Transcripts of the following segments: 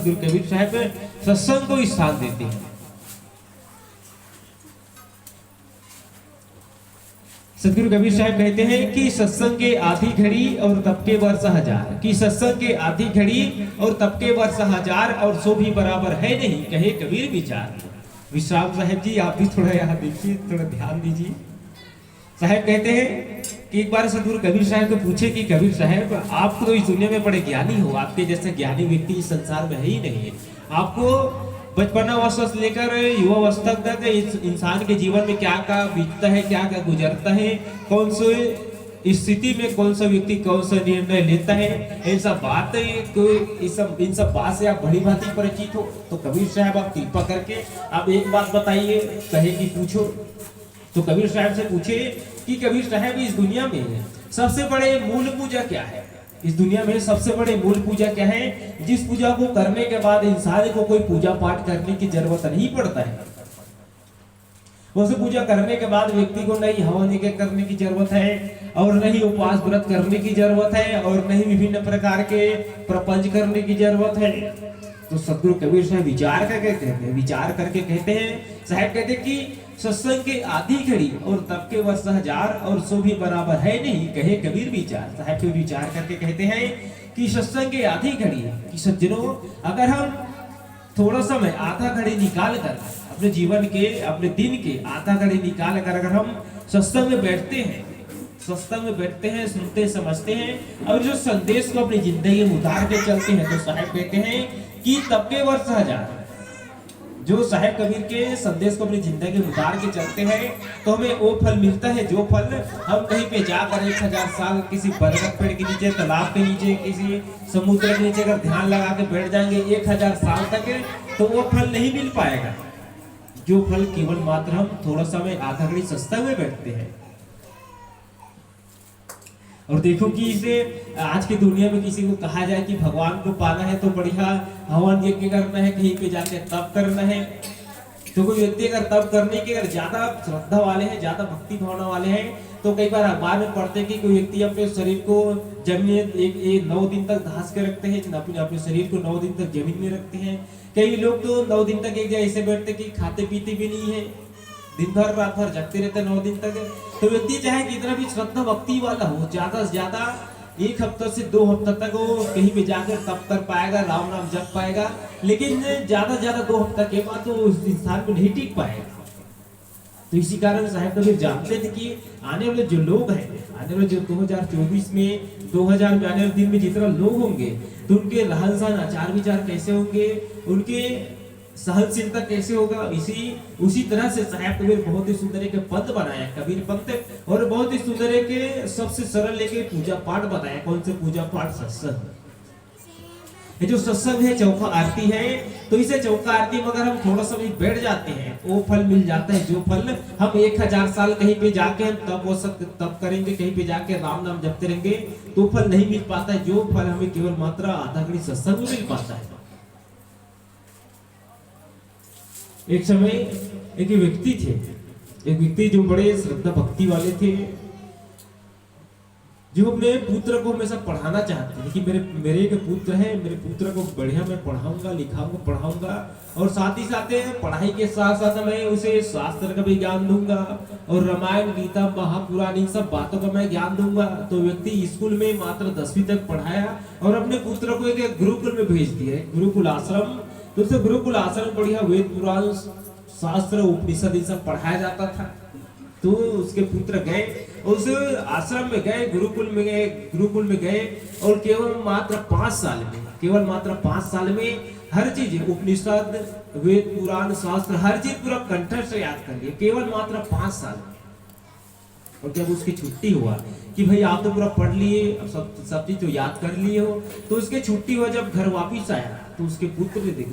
सतगुरु कबीर साहब सत्संग को स्थान देते हैं। सतगुरु कबीर साहब कहते हैं कि सत्संग के आधी घड़ी और तप के वर्ष हजार, कि सत्संग के आधी घड़ी और तप के वर्ष हजार, और सो भी बराबर है नहीं कहे कबीर विचार। विश्राम साहब जी आप भी थोड़ा यहाँ देखिए, थोड़ा ध्यान दीजिए। साहब कहते हैं कि एक बार सतगुरु कबीर साहब को पूछे कि कबीर साहब आप तो इस दुनिया में बड़े ज्ञानी हो, आपके जैसे ज्ञानी व्यक्ति इस संसार में है ही नहीं है। आपको बचपनावस्था से लेकर युवावस्था तक इस इंसान के जीवन में क्या क्या बीतता है, क्या क्या गुजरता है, कौन से स्थिति में कौन सा व्यक्ति कौन सा निर्णय लेता है, इन सब बात इन सब बात से आप भली भांति परिचित हो। तो कबीर साहब आप कृपा करके आप एक बात बताइए, कहे कि पूछो। तो कबीर साहब से पूछे कि कबीर साहब इस दुनिया में सबसे बड़े मूल पूजा क्या है? इस दुनिया में सबसे बड़े मूल पूजा क्या है, जिस पूजा को करने के बाद इंसान को कोई पूजा पाठ करने की जरूरत नहीं पड़ता है। उस पूजा करने के बाद व्यक्ति को नहीं हवन यज्ञ करने की जरूरत है, और नहीं उपवास व्रत करने की जरूरत है, और नहीं विभिन्न प्रकार के प्रपंच करने की जरूरत है। तो सतगुरु कबीर साहब विचार करके कहते हैं, साहब कहते हैं कि सत्संग के आधी घड़ी और तप के वर्ष हजार, और सो भी बराबर है नहीं कहे कबीर विचार। साहब फिर विचार करके कहते हैं कि सत्संग के आधी घड़ी, कि सज्जनों अगर हम थोड़ा समय आधा घड़ी निकाल कर अपने जीवन के, अपने दिन के आधा घड़ी निकाल कर अगर हम सत्संग में बैठते हैं, सुनते समझते हैं, और जो संदेश को अपनी जिंदगी में उतार के चलते हैं, तो साहब कहते हैं कि तब के वर्ष हजार, जो साहेब कबीर के संदेश को अपनी जिंदगी में उतार के चलते हैं, तो हमें वो फल मिलता है जो फल हम कहीं पे जाकर 1000 साल किसी बरगद पेड़ के नीचे, तालाब के नीचे, किसी समुद्र के नीचे अगर ध्यान लगा के बैठ जाएंगे 1000 साल तक, तो वो फल नहीं मिल पाएगा। जो फल केवल मात्र हम थोड़ा समय आधा घड़ी सत्संग में बैठते हैं। और देखो कि इसे आज की दुनिया में किसी को कहा जाए कि भगवान को पाना है तो बढ़िया हवन यज्ञ करना है, कहीं पे जाके तप करना है, तो कोई व्यक्ति अगर तप करने के अगर ज्यादा श्रद्धा वाले हैं, ज्यादा भक्ति भावना वाले हैं, तो कई बार अखबार में पढ़ते कि कोई व्यक्ति अपने शरीर को जमीन एक 9 दिन तक धास के रखते हैं, अपने शरीर को 9 दिन तक जमीन में रखते हैं। कई लोग तो 9 दिन तक एक जगह ऐसे बैठते कि खाते पीते भी नहीं है, दिन भर रात भर जगते रहते 9 दिन तक। तो व्यक्ति चाहे कितना भी श्रद्धा भक्ति वाला हो, ज्यादा से ज्यादा 1 हफ्ता से 2 हफ्ता तक वो कहीं पे जाकर तप कर पाएगा, राम नाम जप पाएगा, लेकिन ज्यादा से ज्यादा 2 हफ्ता के बाद तो उस इंसान को नहीं टिक पाएगा। तो इसी कारण साहब कबीर जानते थे कि आने वाले जो लोग हैं, आने वाले जो 2024 में 2000 में आने वाले दिन में जितना लोग होंगे, तो उनके रहन सहन आचार विचार कैसे होंगे, उनके सहनशीलता कैसे होगा। उसी तरह से साहब कबीर बहुत ही सुंदर एक पद बनाया, कबीर पंथ, और बहुत ही सुंदर एक सबसे सरल लेके पूजा पाठ बताया। कौन से पूजा पाठ? सत्संग। ये जो सत्संग है, चौका आरती है, तो इसे चौका आरती में अगर हम थोड़ा सा भी बैठ जाते हैं, वो फल मिल जाता है जो फल हम 1000 साल कहीं पे जाके हम तप करेंगे, कहीं पे जाके राम नाम जपते रहेंगे, तो फल नहीं मिल पाता है। जो फल हमें केवल मात्र आधा घड़ी सत्संग में मिल पाता है। एक समय एक व्यक्ति जो बड़े श्रद्धा भक्ति वाले थे, जो अपने पुत्र को हमेशा पढ़ाना चाहते थे कि मेरे एक पुत्र है, मेरे पुत्र को बढ़िया मैं पढ़ाऊंगा, पढ़ाऊंगा, और साथ ही साथ पढ़ाई के साथ साथ मैं उसे शास्त्र का भी ज्ञान दूंगा, और रामायण गीता महापुराण इन सब बातों का मैं ज्ञान दूंगा। तो व्यक्ति स्कूल में मात्र 10वीं तक पढ़ाया और अपने पुत्र को एक गुरुकुल में भेज दिया, गुरुकुल आश्रम। तो उसे गुरुकुल आश्रम बढ़िया वेद पुराण शास्त्र उपनिषद ये सब पढ़ाया जाता था। तो उसके पुत्र गए, उस आश्रम में गए, गुरुकुल में गए, और केवल मात्र 5 साल में हर चीज उपनिषद वेद पुराण शास्त्र हर चीज पूरा कंठस्थ से याद कर लिए, केवल मात्र 5 साल में। और जब उसकी छुट्टी हुआ कि भाई आप तो पूरा पढ़ लिए, अब सब चीज तो याद कर लिए हो, तो उसके छुट्टी हुआ, जब घर वापिस आया तो उसके पुत्र ने देखे,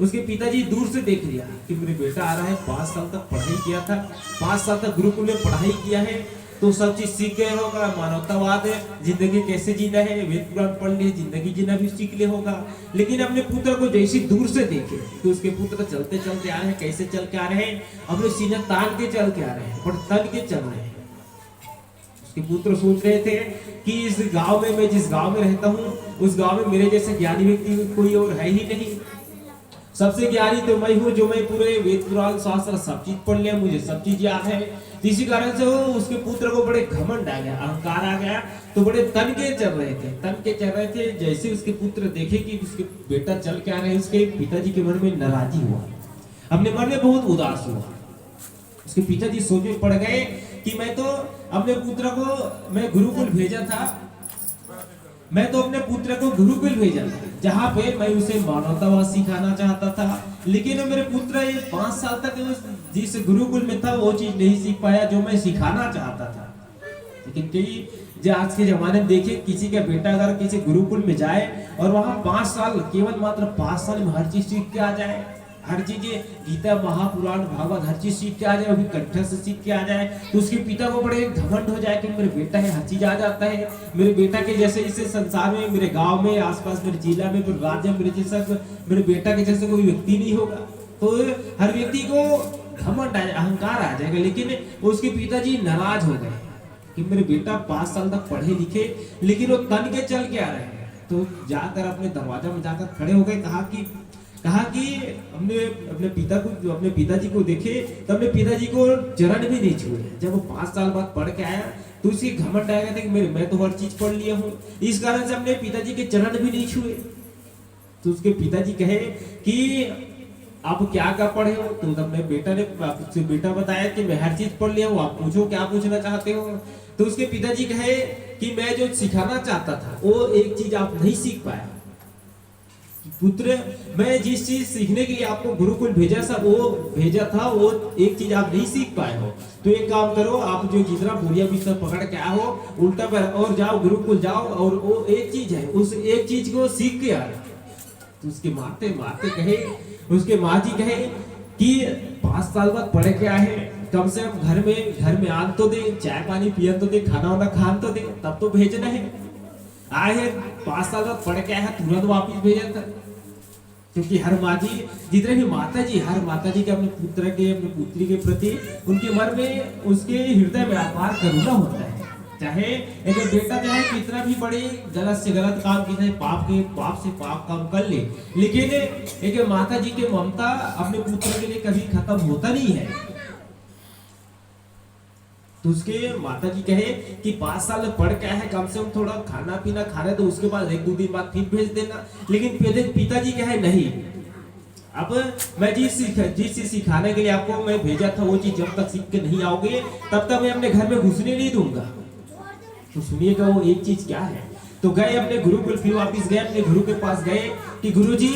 उसके पिताजी दूर से देख लिया कि मेरे बेटा आ रहा है, 5 साल तक पढ़ाई किया था, 5 साल तक गुरुकुल में पढ़ाई किया है, तो सब चीज सीख गए होगा, मानवतावाद है, जिंदगी कैसे जीना है, वेद पुराण पढ़ लिए, जिंदगी जीना भी सीख लिया होगा। लेकिन अपने पुत्र को जैसे दूर से देखे, तो उसके पुत्र चलते चलते आ रहे हैं, कैसे चल के आ रहे हैं, अपने सीने तान के चल के आ रहे हैं, और तन के चल रहे हैं। उसके पुत्र सोच रहे थे कि इस गांव में, मैं जिस गांव में रहता हूँ उस गांव में मेरे जैसे ज्ञानी व्यक्ति कोई और है ही नहीं। सबसे ज्ञानी तो मैं हूँ, जो मैं पूरे वेद पुराण शास्त्र सब चीज पढ़ लिया, मुझे सब चीज याद है। इसी कारण से वो उसके पुत्र को बड़े घमंड आ गया, अहंकार आ गया, तो बड़े तन के चल रहे थे। जैसे उसके पुत्र देखे कि उसके बेटा चल के आ रहे हैं, उसके पिताजी के मन में नाराजी हुआ, अपने मन में बहुत उदास हुआ। उसके पिताजी सोच में पड़ गए कि मैं तो अपने पुत्र को मैं गुरुकुल भेजा था, मैं तो अपने पुत्र को गुरुकुल भेजा था जहाँ पे मैं उसे मानवतावाद सिखाना चाहता था, लेकिन मेरे पुत्र ये 5 साल तक जिस गुरुकुल में था वो चीज नहीं सीख पाया जो मैं सिखाना चाहता था। लेकिन कई जो आज के जमाने में देखिए, किसी का बेटा अगर किसी गुरुकुल में जाए और वहाँ 5 साल, केवल मात्र 5 साल में हर चीज सीख के आ जाए, हर चीज गीता महापुराण भागवत हर चीज सीख के आ जाए, अभी कंठ से सीख के आ जाए, तो उसके पिता को बड़े घमंड हो जाए कि मेरे बेटा है, हर चीज आ जाता है, मेरे बेटा के जैसे इसे संसार में, मेरे गांव में, आसपास मेरे जिला में, मेरे राज्य में मेरे जैसा, मेरे बेटा के जैसे कोई व्यक्ति नहीं होगा। तो हर व्यक्ति को घमंड आ जाए, अहंकार आ जाएगा। लेकिन उसके पिताजी नाराज हो गए कि मेरे बेटा 5 साल तक पढ़े लिखे लेकिन वो तन के चल के आ रहे हैं। तो जाकर अपने दरवाजा में जाकर खड़े हो गए, कहा कि हमने अपने पिताजी को देखे तो अपने पिताजी को चरण भी नहीं छुए। जब वो 5 साल बाद पढ़ के आया तो उसी घमंड आएगा था कि मैं तो हर चीज पढ़ लिया हूँ, इस कारण से अपने पिताजी के चरण भी नहीं छुए। तो उसके पिताजी कहे कि आप क्या पढ़े हो? तो अपने बेटा बताया कि मैं हर चीज पढ़ लिया हूँ, आप पूछो क्या पूछना चाहते हो। तो उसके पिताजी कहे कि मैं जो सिखाना चाहता था वो एक चीज आप नहीं सीख पाया पुत्र, मैं जिस चीज सीखने के लिए आपको गुरुकुल भेजा था वो एक चीज आप नहीं सीख पाए हो। तो एक काम करो, आप जो जितना बोरिया बिस्तर पकड़ के आए हो उल्टा पर और जाओ, गुरुकुल जाओ और वो एक चीज है, उस एक चीज को सीख के आ। तो उसके मारते कहे, उसके माँ जी कहे कि 5 साल बाद पढ़े के आए हैं, कम से कम घर में आन तो दे, चाय पानी पियन तो दे, खाना वाना खान तो दे, तब तो भेजना है। आए हैं 5 साल बाद पढ़ के आए हैं, तुरंत वापिस भेजा था। क्योंकि हर माँ जी, जितने भी हर माता जी के अपने पुत्र के, अपने पुत्री के प्रति उनके मन में, उसके हृदय में अपार करुणा होता है। चाहे एक बेटा चाहे कितना भी बड़े गलत से गलत काम की जाए, पाप से पाप काम कर ले, लेकिन एक माता जी के ममता अपने पुत्र के लिए कभी खत्म होता नहीं है। तो उसके माता जी कहे कि 5 साल में पढ़ के आए हैं, कम से कम थोड़ा खाना पीना खाने तो उसके बाद 1-2 दिन बाद फिर भेज देना। लेकिन पिताजी कहे नहीं, अब मैं जिस चीज सिखाने के लिए आपको मैं भेजा था वो चीज जब तक सीख के नहीं आओगे तब तक मैं अपने घर में घुसने नहीं दूंगा। तो सुनिएगा वो एक चीज क्या है। तो गए अपने गुरुकुल, फिर वापिस गए अपने गुरु के पास गए कि गुरुजी,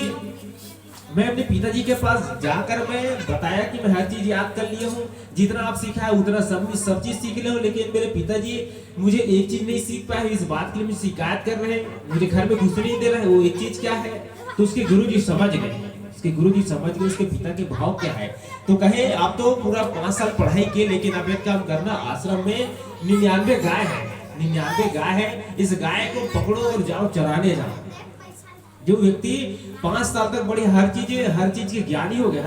मैं अपने पिताजी के पास जाकर मैं बताया कि मैं हर चीज याद कर लिया हूँ, जितना आप सीखा है उतना सब चीज सीख ले हो, लेकिन मेरे पिताजी मुझे एक चीज नहीं सीख पाए, इस बात के लिए मुझे शिकायत कर रहे हैं, मुझे घर में घुसने नहीं दे रहे हैं, वो एक चीज क्या है। तो उसके गुरुजी समझ गए, उसके पिता के भाव क्या है। तो कहे आप तो पूरा 5 साल पढ़ाई किए, लेकिन अब एक काम करना, आश्रम में 99 गाय है, इस गाय को पकड़ो और जाओ चराने जाओ। जो व्यक्ति 5 साल तक बड़ी हर चीज के ज्ञानी हो गया,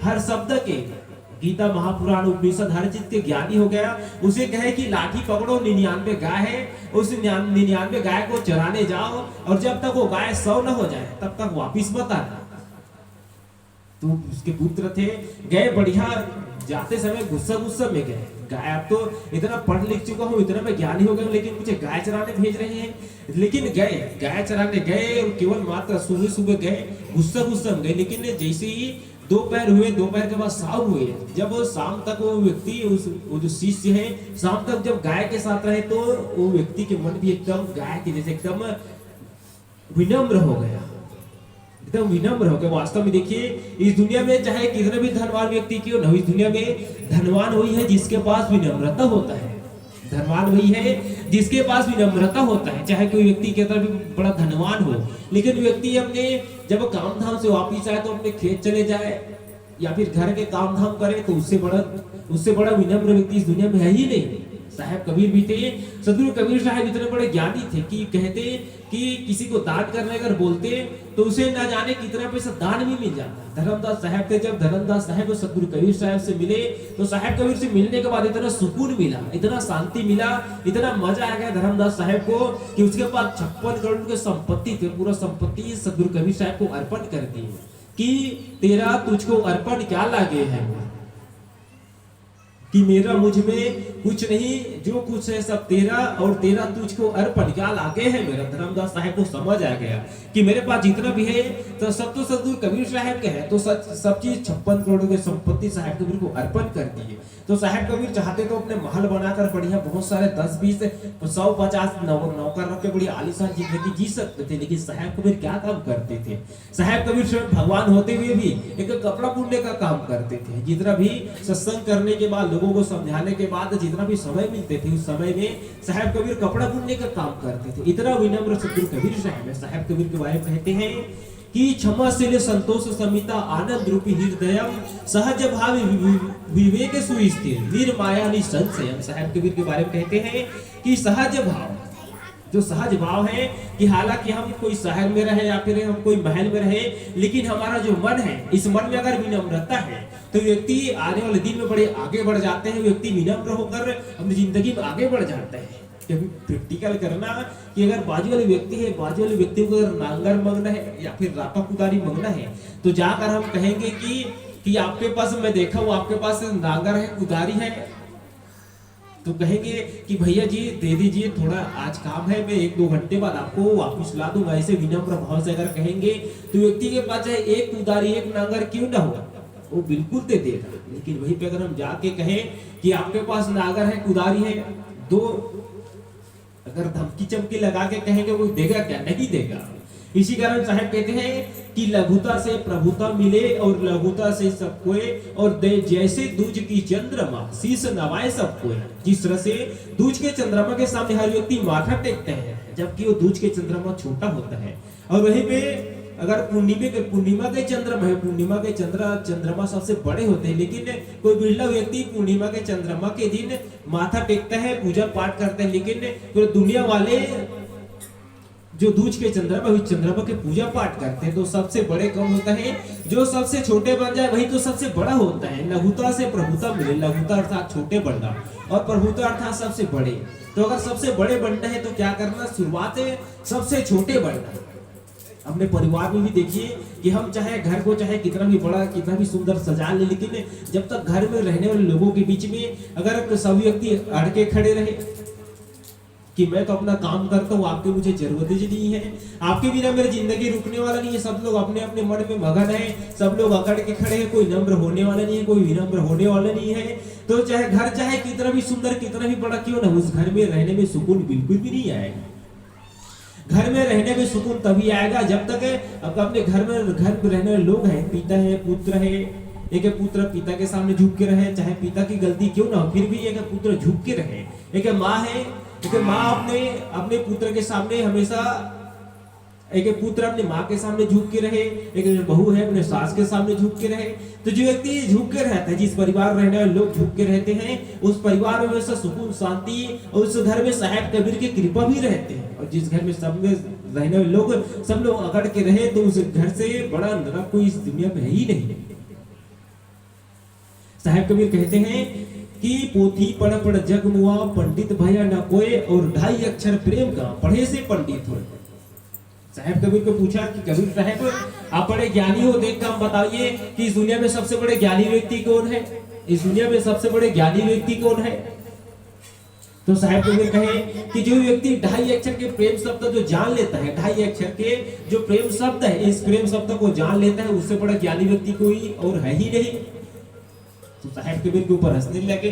हर शब्द के, गीता महापुराण उपनिषद हर चीज के ज्ञानी हो गया, उसे कहे कि लाठी पकड़ो, 99 गाय है, उस 99 गाय को चराने जाओ और जब तक वो गाय 100 न हो जाए तब तक वापिस मत आना। तो उसके पुत्र थे, गए बढ़िया, जाते समय गुस्सा में गए, गाय अब तो इतना पढ़ लिख चुका हूँ, इतना मैं ज्ञानी हो गया, लेकिन मुझे गाय चराने भेज रहे हैं। लेकिन गाय चराने गए और केवल मात्र सुबह गए, गुस्सा में गए। लेकिन जैसे ही दोपहर के बाद शाम हुए, जब वो शाम तक वो व्यक्ति, वो जो शिष्य है, शाम तक जब गाय के साथ रहे तो वो व्यक्ति के मन भी एकदम गाय के जैसे एकदम विनम्र हो गया, वास्तव में देखिए, इस दुनिया में चाहे कितना भी धनवान व्यक्ति क्यों न हो, इस दुनिया में धनवान वही है जिसके पास विनम्रता होता है। धनवान वही है जिसके पास विनम्रता होता है। चाहे कोई व्यक्ति कितना भी बड़ा धनवान हो, लेकिन व्यक्ति अपने जब काम धाम से वापिस आए तो अपने खेत चले जाए या फिर घर के काम धाम करे, तो उससे बड़ा विनम्र व्यक्ति इस दुनिया में है ही नहीं। साहब कबीर भी थे। सदगुरु कबीर साहब इतने बड़े ज्ञानी थे कि कहते कि किसी को दान करने अगर बोलते तो उसे ना जाने कितना पैसा दान भी मिल जाता। धर्मदास साहब थे, जब धर्मदास साहब सदगुरु कबीर साहब से मिले तो साहब कबीर से मिलने के बाद इतना सुकून मिला, इतना शांति मिला, इतना मजा आ गया धर्मदास साहब को कि उसके पास 56 करोड़ की संपत्ति थे। पूरा संपत्ति सदगुरु कबीर साहब को अर्पण कर दी कि तेरा तुझको अर्पण क्या लागे है, कि मेरा मुझ में कुछ नहीं, जो कुछ है सब तेरा और तेरा तुझको अर्पण क्या लागे है मेरा। धर्मदास साहब को समझ आ गया कि मेरे पास जितना भी है तो सब तो सदगुरु कबीर साहब के है, तो सब चीज 56 करोड़ की संपत्ति साहब कबीर को अर्पण कर दी। तो साहब कबीर चाहते तो अपने महल बनाकर बढ़िया बहुत सारे 10 20 100 50 नौकर रख के बड़ी आलीशान जिंदगी जी सकते थे, लेकिन साहब कबीर क्या काम करते थे? साहब कबीर स्वयं भगवान होते हुए भी एक कपड़ा बुनने का काम करते थे। जितना भी सत्संग करने के बाद, लोगों को समझाने के बाद जितना भी समय मिलते थे उस समय में साहब कबीर कपड़ा बुनने का काम करते थे। इतना विनम्र सदगुरु कबीर साहब है। साहब कबीर के बारे में कहते हैं कि क्षमाशील संतोष समिता आनंद रूपी हृदयम सहज भाव विवेक सुस्थिर निर्माया निसंशयम। साहब कबीर के बारे में कहते हैं कि सहज भाव, जो सहज भाव है कि हालांकि हम कोई शहर में रहे या फिर हम कोई महल में रहे, लेकिन हमारा जो मन है, इस मन में अगर विनम्रता है तो व्यक्ति आने वाले दिन में बड़े आगे बढ़ जाते हैं। व्यक्ति विनम्र होकर अपनी जिंदगी में आगे बढ़ जाता है। क्योंकि प्रैक्टिकल करना कि अगर बाजू वाले व्यक्ति है, बाजू वाले व्यक्ति को अगर नांगर मंगना है या फिर रापा कुदारी मंगना है तो जाकर हम कहेंगे कि आपके पास, मैं देखा हूँ आपके पास नांगर है, कुदारी है, तो कहेंगे कि भैया जी दे दीजिए, थोड़ा आज काम है, मैं 1-2 घंटे बाद आपको वापस ला दूंगा। ऐसे विनम्र भाव से अगर कहेंगे तो व्यक्ति के पास चाहे एक कुदारी एक नांगर क्यों ना हो, वो बिल्कुल दे देगा। लेकिन वहीं पे अगर हम जाके कहें कि आपके पास नांगर है, कुदारी है, दो अगर धमकी चमकी लगा के कहेंगे वो देगा क्या? नहीं देगा। इसी कारण साहब कहते हैं कि लघुता से प्रभुता मिले और लघुता से सब कोई, और दे जैसे दूज की चंद्रमा शीश नवाए सब कोई। जिस तरह से दूज के चंद्रमा के सामने हर व्यक्ति माथा टेकते हैं, जबकि वो दूज के चंद्रमा छोटा होता है। और वहीं पे अगर पूर्णिमा के चंद्रमा है, पूर्णिमा के चंद्रमा सबसे बड़े होते हैं, लेकिन कोई बिरला व्यक्ति पूर्णिमा के चंद्रमा के दिन माथा टेकता है, पूजा पाठ करते हैं। लेकिन पूरी दुनिया वाले जो दूज के चंद्रमा के पूजा पाठ करते हैं, तो सबसे बड़े कौन होता है? जो सबसे छोटे बन जाए वही तो सबसे बड़ा होता है। लघुता से प्रभुता मिले, लघुता अर्थात छोटे बनना और प्रभुता अर्थात सबसे बड़े। तो अगर सबसे बड़े बनना है तो क्या करना? शुरुआत है सबसे छोटे बनना। अपने परिवार में भी देखिए कि हम चाहे घर को चाहे कितना भी बड़ा, कितना भी सुंदर सजा ले, लेकिन जब तक घर में रहने वाले लोगों के बीच में अगर सभी व्यक्ति अड़के खड़े रहे कि मैं तो अपना काम करता हूँ, आपकी मुझे जरूरत ही नहीं है, आपके बिना मेरी जिंदगी रुकने वाला नहीं है, सब लोग अपने अपने मन में मगन है, सब लोग अकड़ के खड़े हैं, कोई नम्र होने वाला नहीं है, कोई विनम्र होने वाला नहीं है, तो चाहे घर चाहे कितना भी सुंदर, कितना भी बड़ा क्यों ना, उस घर में रहने में सुकून बिल्कुल भी नहीं आएगा। घर में रहने में सुकून तभी आएगा जब तक अपने घर में रहने वाले लोग हैं, पिता है, पुत्र है, एक पुत्र पिता के सामने झुक के रहे, चाहे पिता की गलती क्यों ना हो फिर भी एक पुत्र झुक के रहे। एक माँ है, एक माँ अपने पुत्र के सामने हमेशा, एक पुत्र अपने माँ के सामने झुक के रहे, एक बहू है अपने सास के सामने झुक के रहे। तो जो व्यक्ति झुक के रहता है, जिस परिवार में रहने वाले लोग झुक के रहते हैं, उस परिवार में हमेशा सुकून, शांति, और उस घर में साहब कबीर की कृपा भी रहते हैं। और जिस घर में सब में रहने वाले लोग सब लोग अकड़ के रहे, तो उस घर से बड़ा नरक कोई इस दुनिया में है ही नहीं। साहब कबीर कहते हैं कि पोथी पढ़ पढ़ जग मुआ, पंडित भया न कोई, और 2.5 अक्षर प्रेम का पढ़े से पंडित हो। साहब कबीर को पूछा कि कबीर साहब आप बड़े ज्ञानी हो, देख कर बताइए कि इस दुनिया में सबसे बड़े ज्ञानी व्यक्ति कौन है? इस दुनिया में सबसे बड़े ज्ञानी व्यक्ति कौन है? तो साहब कबीर कहे कि जो व्यक्ति 2.5 अक्षर के प्रेम शब्द जो जान लेता है, 2.5 अक्षर के जो प्रेम शब्द है, इस प्रेम शब्द को जान लेता है, उससे बड़ा ज्ञानी व्यक्ति कोई और है ही नहीं। तो साहब कबीर के ऊपर हंसने लगे,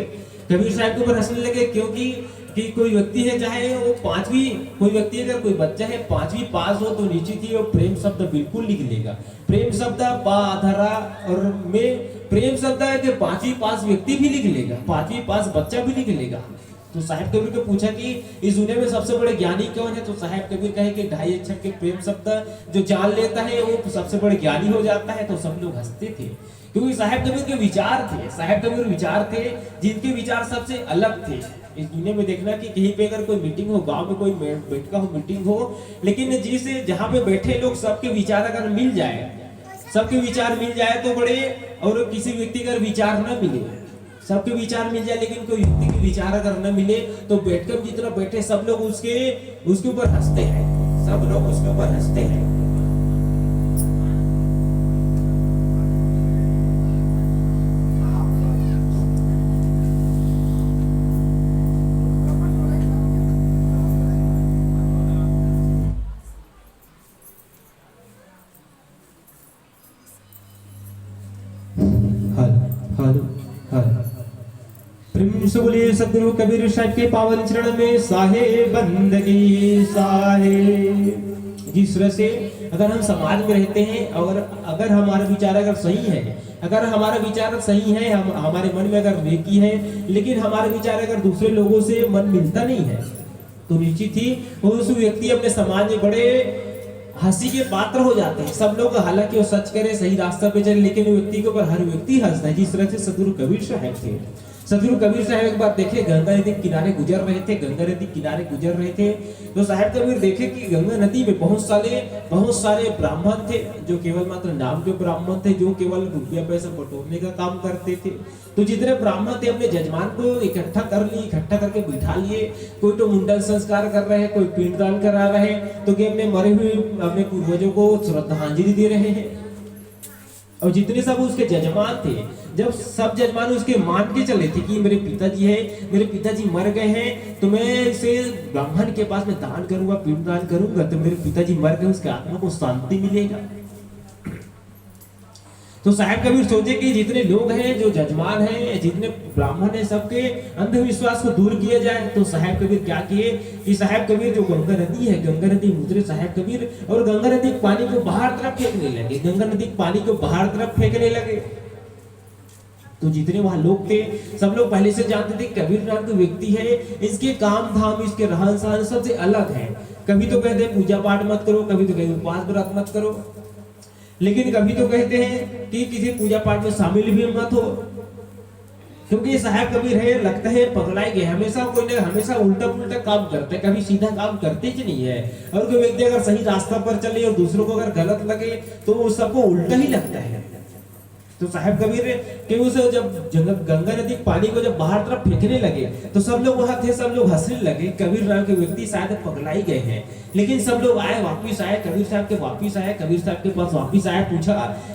कबीर साहब के ऊपर हंसने लगे, क्योंकि कि कोई व्यक्ति है चाहे वो 5वीं, कोई व्यक्ति अगर कोई बच्चा है 5वीं पास हो तो निश्चित ही वो प्रेम शब्द बिल्कुल लिख लेगा। प्रेम शब्द बाधरा और में प्रेम शब्द है कि 5वीं पास व्यक्ति भी लिख लेगा, 5वीं पास बच्चा भी लिख लेगा। तो साहब कबीर को पूछा कि इस दुनिया में सबसे बड़े ज्ञानी कौन है? तो साहब कबीर कहे कि 2.5 अक्षर के प्रेम शब्द जो जान लेता है वो सबसे बड़े ज्ञानी हो जाता है। तो सब लोग हंसते थे, क्योंकि साहब कबीर के विचार थे, साहब कबीर विचार थे जिनके विचार सबसे अलग थे। इस दुनिया में देखना कि कहीं पे अगर कोई मीटिंग हो, गांव में कोई बैठका हो, मीटिंग हो, लेकिन जिस जहाँ पे बैठे लोग सबके विचार अगर मिल जाए, सबके विचार मिल जाए तो बड़े, और किसी व्यक्ति का विचार न मिले, सबके विचार मिल जाए लेकिन कोई व्यक्ति के विचार अगर न मिले तो बैठकर जितना बैठे सब लोग उसके ऊपर हंसते हैं, सब लोग उसके ऊपर हंसते हैं। प्रेम से बोलिए सदगुरु कबीर साहब के पावन चरण में साहे बंदगी साहे। जिस तरह से अगर हम समाज में रहते हैं और अगर हमारा विचार अगर सही है, अगर हमारा विचार सही है, हमारे मन में अगर नेकी है, लेकिन हमारा विचार अगर दूसरे लोगों से मन मिलता नहीं है तो निश्चित ही उस व्यक्ति अपने समाज में बड़े हंसी के पात्र हो जाते हैं। सब लोग हालांकि वो सच करे, सही रास्ता पे चले, लेकिन व्यक्ति के ऊपर हर व्यक्ति हंसता है। जिस तरह से सदगुरु कबीर साहब थे, सदगुरु कबीर साहब एक बार देखे गंगा नदी किनारे गुजर रहे थे, गंगा नदी किनारे गुजर रहे थे तो साहब कबीर देखे कि गंगा नदी में बहुत सारे ब्राह्मण थे जो केवल मात्र नाम के ब्राह्मण थे, जो केवल रुपया पैसा बटोरने का काम करते थे। तो जितने ब्राह्मण थे अपने जजमान को इकट्ठा कर लिए, इकट्ठा करके बिठा लिए। कोई तो मुंडन संस्कार कर रहे हैं, कोई पिंडदान करा रहे हैं, तो कि अपने मरे हुए अपने पूर्वजों को श्रद्धांजलि दे रहे हैं। और जितने सब उसके जजमान थे, जब सब जजमान उसके मान के चले थे कि मेरे पिताजी है, मेरे पिताजी मर गए हैं, तो मैं इसे ब्राह्मण के पास में दान करूंगा, पिंडदान करूंगा, तो मेरे पिताजी मर गए, उसके आत्मा को शांति मिलेगा। तो साहब कबीर सोचे कि जितने लोग हैं, जो जजमान हैं, जितने ब्राह्मण हैं, सबके अंधविश्वास को दूर किया जाए। तो साहब कबीर क्या किए कि साहब कबीर जो गंगा नदी है, गंगा नदी उतरे साहब कबीर और गंगा नदी पानी को बाहर तरफ फेंकने लगे, गंगा नदी पानी को बाहर तरफ फेंकने लगे। तो जितने वहां लोग थे सब लोग पहले से जानते थे कबीर नाम का व्यक्ति है, इसके काम धाम, इसके रहन सहन सबसे अलग है। कभी तो कहते हैं पूजा पाठ मत करो, कभी तो कहते हैं उपवास व्रत मत करो, लेकिन कभी तो कहते हैं कि किसी पूजा पाठ में शामिल भी मत हो, क्योंकि साहब कबीर है लगता है पकड़ाए गए, हमेशा कोई ना हमेशा उल्टा पुल्टा काम करते, कभी सीधा काम करते ही नहीं है। और कोई व्यक्ति अगर सही रास्ता पर चले और दूसरों को अगर गलत लगे तो वो सबको उल्टा ही लगता है। तो साहब कबीर के उस जब गंगा नदी पानी को जब बाहर तरफ फेंकने लगे तो सब लोग वहां थे, सब लोग हंसने लगे। कबीर नाम के व्यक्ति शायद पगलाई गए हैं, लेकिन सब लोग आए, वापिस आए, कबीर साहब के वापिस आए, कबीर साहब के पास वापिस आए, पूछा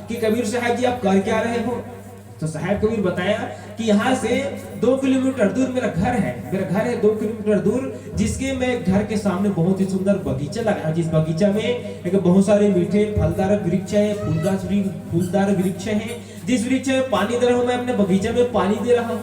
कि कबीर साहब जी आप कर क्या रहे हो। तो साहब कबीर बताया कि यहाँ से 2 किलोमीटर दूर मेरा घर है, मेरा घर है 2 किलोमीटर दूर, जिसके मैं घर के सामने बहुत ही सुंदर बगीचा लगा, जिस बगीचा में एक बहुत सारे मीठे फलदार वृक्ष है, फूलदार वृक्ष है, जिस वृक्ष में पानी दे रहा हूं मैं, अपने बगीचे में पानी दे रहा हूं।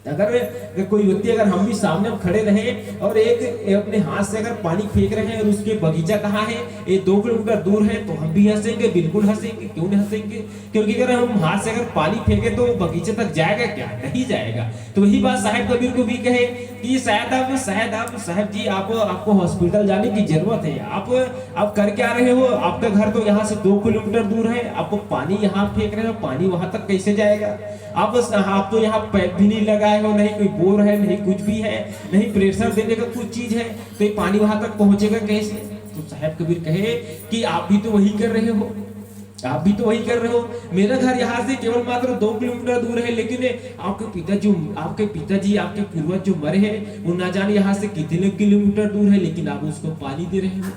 अगर कोई व्यक्ति, अगर हम भी सामने खड़े रहे और एक अपने हाथ से अगर पानी फेंक रहे हैं और उसके बगीचा कहाँ है, ये 2 किलोमीटर दूर है, तो हम भी हंसेंगे, बिल्कुल हंसेंगे। क्यों नहीं हंसेंगे? क्योंकि अगर हम हाथ से अगर पानी फेंके तो बगीचे तक जाएगा क्या? नहीं जाएगा। तो वही बात साहब कबीर को भी कहे कि शायद आप साहब जी आपको हॉस्पिटल जाने की जरूरत है, आप कर क्या रहे हो? आपका घर तो यहाँ से 2 किलोमीटर दूर है, आपको पानी यहाँ फेंक रहे हो, पानी वहां तक कैसे जाएगा? आप तो यहाँ पैप भी नहीं लगाए हो, नहीं कोई बोर है, नहीं कुछ भी है, नहीं प्रेशर देने का कुछ चीज है, तो ये पानी वहां तक पहुंचेगा कैसे? तो साहब कबीर कहे कि आप भी तो वही कर रहे हो, आप भी तो वही कर रहे हो। मेरा घर यहाँ से केवल मात्र 2 किलोमीटर दूर है, लेकिन आपके पिताजी आपके पूर्वज जो मरे हैं वो ना जाने यहाँ से कितने किलोमीटर दूर है, लेकिन आप उसको पानी दे रहे हो।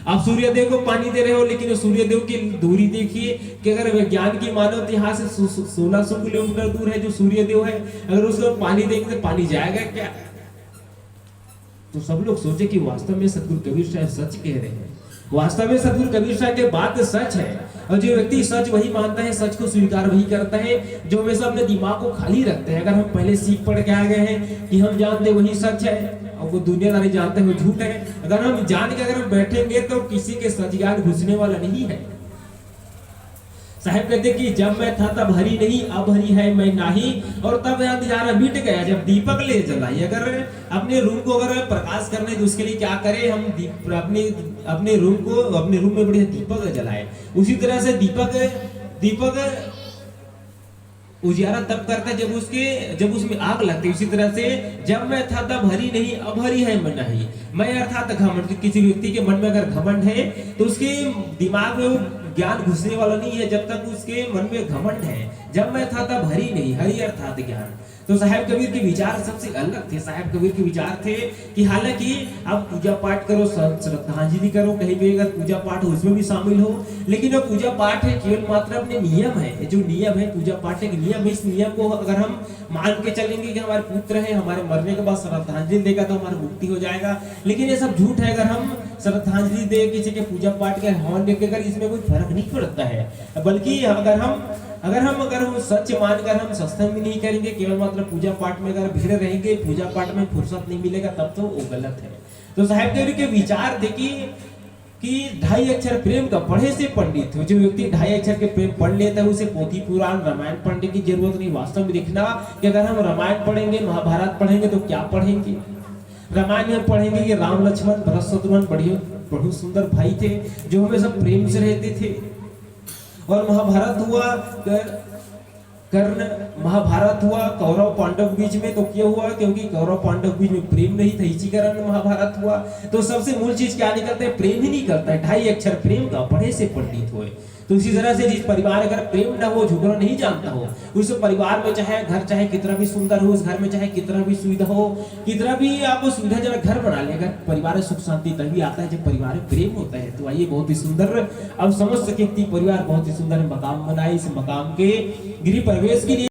आप सूर्यदेव को पानी दे रहे हो, लेकिन सूर्यदेव की दूरी देखिए कि अगर विज्ञान की मानो तो यहाँ से 1600 किलोमीटर दूर है जो सूर्यदेव है, अगर उसको पानी देंगे तो पानी जाएगा क्या? तो सब लोग सोचे कि वास्तव में सतगुरु कबीर साहब सच कह रहे हैं, वास्तव में सतगुरु कबीर साहब के बात सच है। और जो व्यक्ति सच वही मानता है, सच को स्वीकार वही करता है, जो हमेशा अपने दिमाग को खाली रखते हैं। अगर हम पहले सीख पढ़ के आ गए हैं कि हम जानते वही सच है और वो दुनियादारी जानते हुए झूठ है, अगर हम जान के अगर हम बैठेंगे तो किसी के सच ज्ञान घुसने वाला नहीं है। साहब कहते कि जब मैं था तब हरी नहीं, अब हरी है मैं नाही, और तब अंधियारा मिट गया जब दीपक ले जलाई। अगर अपने रूम को अगर प्रकाश करने तो उसके लिए क्या करें? हम अपने रूम में बढ़िया दीपक जलाए। उसी तरह से दीपक उजियारा तब करता है जब उसमें आग लगती है। इसी तरह से जब मैं था तब हरी नहीं, अब हरी है मन नहीं। मैं अर्थात घमंड, किसी व्यक्ति के मन में अगर घमंड है तो उसके दिमाग में वो ज्ञान घुसने वाला नहीं है जब तक उसके मन में घमंड है। जब मैं था तब हरी नहीं, हरी अर्थात ज्ञान। तो साहेब कबीर के विचार सबसे अलग थे। साहेब कबीर के विचार थे कि हालांकि आप पूजा पाठ करो, श्रद्धांजलि करो, कहीं भी अगर पूजा पाठ हो उसमें भी शामिल हो, लेकिन वो पूजा पाठ है केवल मात्र अपने नियम है। जो नियम है पूजा पाठ एक नियम है। इस नियम को अगर हम मान के चलेंगे कि हमारे पुत्र है, हमारे मरने के बाद श्रद्धांजलि देगा तो हमारी मुक्ति हो जाएगा, लेकिन ये सब झूठ है। अगर हम श्रद्धांजलि दे, किसी के पूजा पाठ के हवन दे, इसमें कोई फर्क नहीं पड़ता है। बल्कि अगर हम सच मानकर हम सत्संग भी नहीं करेंगे, केवल मात्र पूजा पाठ में अगर भीड़ रहेंगे, पूजा पाठ में फुर्सत नहीं मिलेगा, तब तो वो गलत है। तो साहेब कबीर के विचार थे कि 2.5 अक्षर प्रेम का पढ़े से पंडित हो। जो व्यक्ति 2.5 अक्षर के प्रेम पढ़ लेता है उसे पोथी पुराण रामायण पढ़ने की जरूरत नहीं। वास्तव में देखना कि अगर हम रामायण पढ़ेंगे, महाभारत पढ़ेंगे तो क्या पढ़ेंगे? रामायण में पढ़ेंगे कि राम लक्ष्मण भरत शत्रुघ्न बहुत सुंदर भाई थे जो हमेशा प्रेम से रहते थे। और महाभारत हुआ कौरव पांडव बीच में, तो क्या हुआ? क्योंकि कौरव पांडव बीच में प्रेम नहीं था, इसी कारण महाभारत हुआ। तो सबसे मूल चीज क्या निकलता है? प्रेम ही निकलता है। 2.5 अक्षर प्रेम का पढ़े से पंडित हुए। तो इसी तरह से जिस परिवार अगर प्रेम ना हो, झुकना नहीं जानता हो, उस परिवार में चाहे घर चाहे कितना भी सुंदर हो, उस घर में चाहे कितना भी सुविधा हो, कितना भी आप सुविधाजनक घर बना ले, अगर परिवार में सुख शांति तभी आता है जब परिवार में प्रेम होता है। तो आइए बहुत ही सुंदर अब समझ सके कि परिवार बहुत ही सुंदर मकाम बनाए। इस मकाम के गृह प्रवेश के लिए